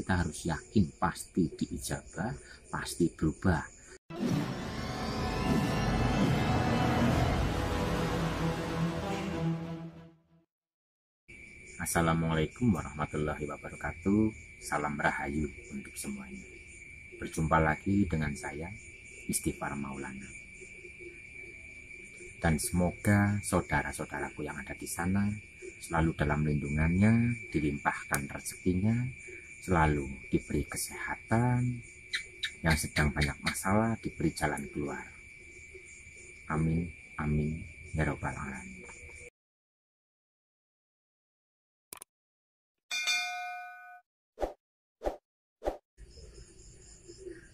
kita harus yakin pasti diijabah, pasti berubah. Assalamualaikum warahmatullahi wabarakatuh. Salam rahayu untuk semuanya. Berjumpa lagi dengan saya, Istighfar Maulana. Dan semoga saudara-saudaraku yang ada di sana selalu dalam lindungannya, dilimpahkan rezekinya, selalu diberi kesehatan, yang sedang banyak masalah diberi jalan keluar. Amin, amin, ya robbal alamin.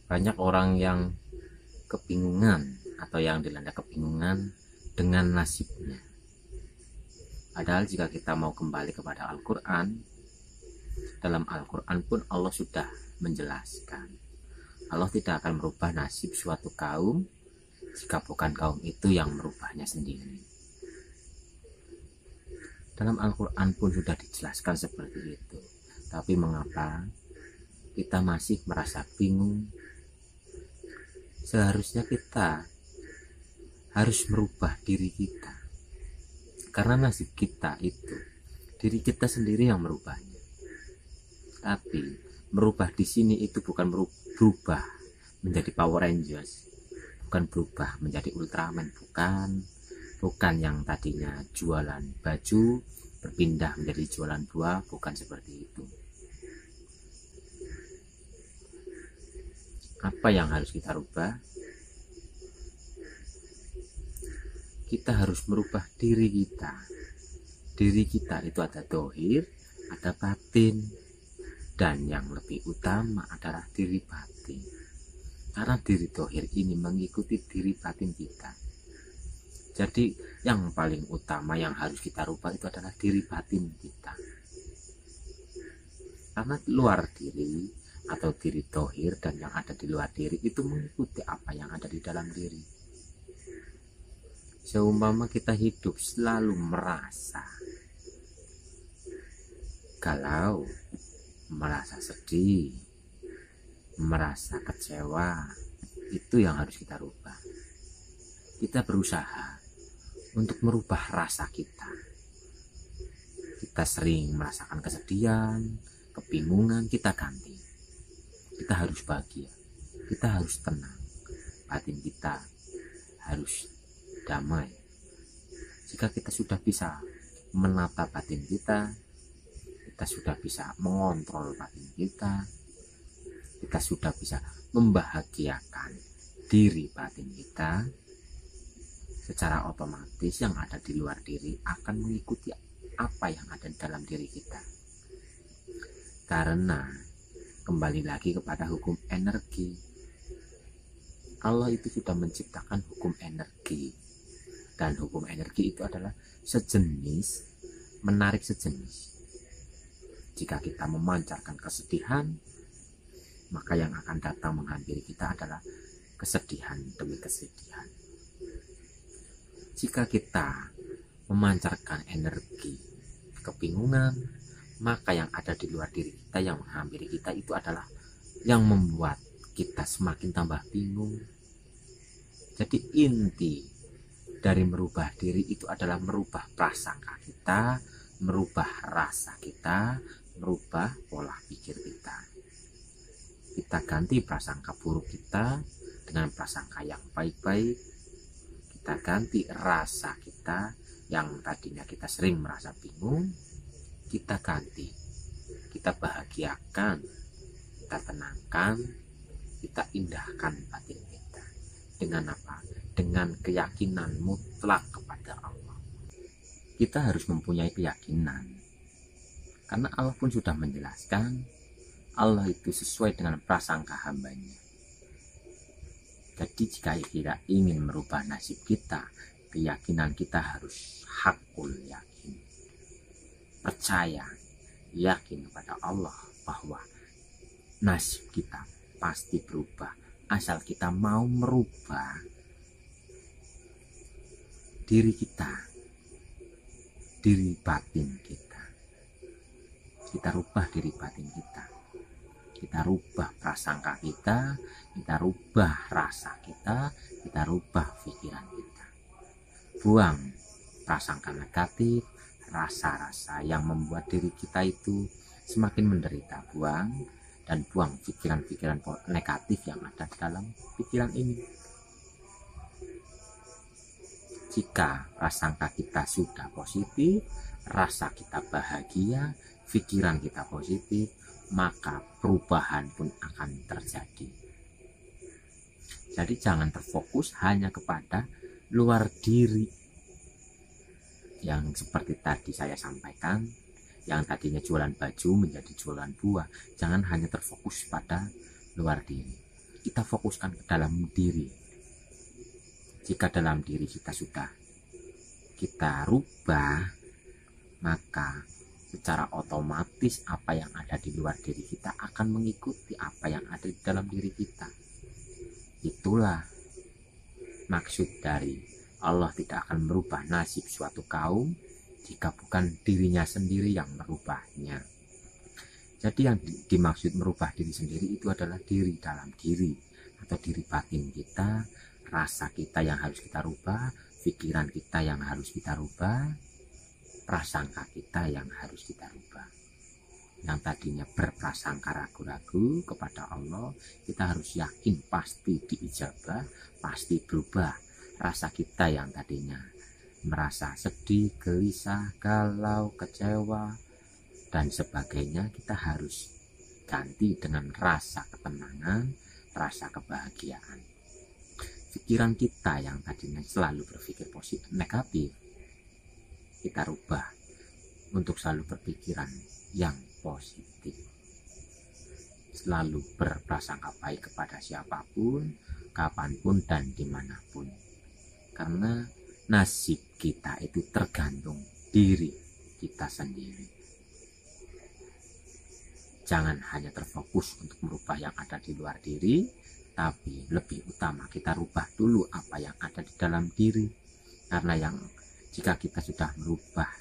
Banyak orang yang kebingungan atau yang dilanda kebingungan dengan nasibnya. Padahal jika kita mau kembali kepada Al-Quran, dalam Al-Quran pun Allah sudah menjelaskan, Allah tidak akan merubah nasib suatu kaum jika bukan kaum itu yang merubahnya sendiri. Dalam Al-Quran pun sudah dijelaskan seperti itu. Tapi mengapa kita masih merasa bingung? Seharusnya kita harus merubah diri kita. Karena nasib kita itu diri kita sendiri yang merubahnya. Tapi merubah di sini itu bukan berubah menjadi Power Rangers, bukan berubah menjadi Ultraman, bukan yang tadinya jualan baju berpindah menjadi jualan buah, bukan seperti itu. Apa yang harus kita rubah? Kita harus merubah diri kita. Diri kita itu ada dohir, ada batin, dan yang lebih utama adalah diri batin. Karena diri dohir ini mengikuti diri batin kita. Jadi yang paling utama yang harus kita rubah itu adalah diri batin kita. Karena luar diri atau diri dohir dan yang ada di luar diri itu mengikuti apa yang ada di dalam diri. Seumpama kita hidup selalu merasa galau, merasa sedih, merasa kecewa, itu yang harus kita rubah. Kita berusaha untuk merubah rasa kita. Kita sering merasakan kesedihan, kebingungan, kita ganti. Kita harus bahagia, kita harus tenang, batin kita harus damai. Jika kita sudah bisa menata batin kita sudah bisa mengontrol batin kita sudah bisa membahagiakan diri batin kita, secara otomatis yang ada di luar diri akan mengikuti apa yang ada di dalam diri kita. Karena kembali lagi kepada hukum energi, Allah itu sudah menciptakan hukum energi. Dan hukum energi itu adalah sejenis menarik sejenis. Jika kita memancarkan kesedihan, maka yang akan datang menghampiri kita adalah kesedihan demi kesedihan. Jika kita memancarkan energi kebingungan, maka yang ada di luar diri kita yang menghampiri kita itu adalah yang membuat kita semakin tambah bingung. Jadi inti dari merubah diri itu adalah merubah prasangka kita, merubah rasa kita, merubah pola pikir kita. Kita ganti prasangka buruk kita dengan prasangka yang baik-baik. Kita ganti rasa kita yang tadinya kita sering merasa bingung, kita ganti, kita bahagiakan, kita tenangkan, kita indahkan batin kita. Dengan apa? Dengan keyakinan mutlak kepada Allah. Kita harus mempunyai keyakinan, karena Allah pun sudah menjelaskan, Allah itu sesuai dengan prasangka hambanya. Jadi jika kita ingin merubah nasib kita, keyakinan kita harus hakul yakin, percaya, yakin kepada Allah bahwa nasib kita pasti berubah, asal kita mau merubah diri kita, diri batin kita. Kita rubah diri batin kita. kita rubah prasangka kita rubah rasa kita rubah pikiran kita. Buang prasangka negatif, rasa-rasa yang membuat diri kita itu semakin menderita. Buang dan buang pikiran-pikiran negatif yang ada dalam pikiran ini. Jika prasangka kita sudah positif, rasa kita bahagia, pikiran kita positif, maka perubahan pun akan terjadi. Jadi jangan terfokus hanya kepada luar diri. Yang seperti tadi saya sampaikan, yang tadinya jualan baju menjadi jualan buah. Jangan hanya terfokus pada luar diri. Kita fokuskan ke dalam diri. Jika dalam diri kita sudah kita rubah, maka secara otomatis apa yang ada di luar diri kita akan mengikuti apa yang ada di dalam diri kita. Itulah maksud dari Allah tidak akan merubah nasib suatu kaum jika bukan dirinya sendiri yang merubahnya. Jadi yang dimaksud merubah diri sendiri itu adalah diri dalam diri atau diri batin kita, rasa kita yang harus kita rubah, pikiran kita yang harus kita rubah, prasangka kita yang harus kita rubah. Yang tadinya berprasangka ragu-ragu kepada Allah, kita harus yakin pasti diijabah, pasti berubah. Rasa kita yang tadinya merasa sedih, gelisah, galau, kecewa, dan sebagainya, kita harus ganti dengan rasa ketenangan, rasa kebahagiaan. Pikiran kita yang tadinya selalu berpikir positif, negatif, kita rubah untuk selalu berpikiran yang positif, selalu berprasangka baik kepada siapapun, kapanpun, dan dimanapun. Karena nasib kita itu tergantung diri kita sendiri. Jangan hanya terfokus untuk merubah yang ada di luar diri, tapi lebih utama kita rubah dulu apa yang ada di dalam diri. Karena jika kita sudah merubah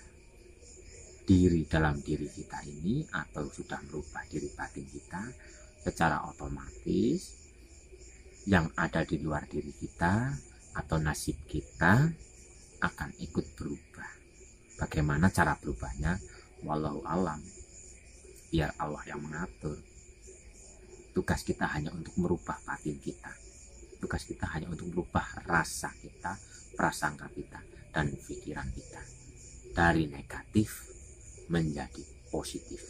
diri dalam diri kita ini, atau sudah merubah diri batin kita, secara otomatis yang ada di luar diri kita atau nasib kita akan ikut berubah. Bagaimana cara berubahnya? Wallahu alam, biar Allah yang mengatur. Tugas kita hanya untuk merubah batin kita. Tugas kita hanya untuk merubah rasa kita, prasangka kita, dan pikiran kita dari negatif menjadi positif.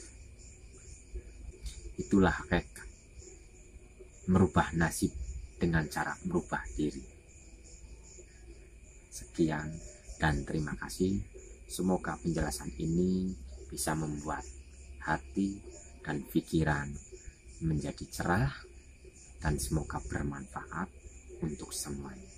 Itulah hakikat merubah nasib dengan cara merubah diri. Sekian dan terima kasih. Semoga penjelasan ini bisa membuat hati dan pikiran menjadi cerah, dan semoga bermanfaat untuk semuanya.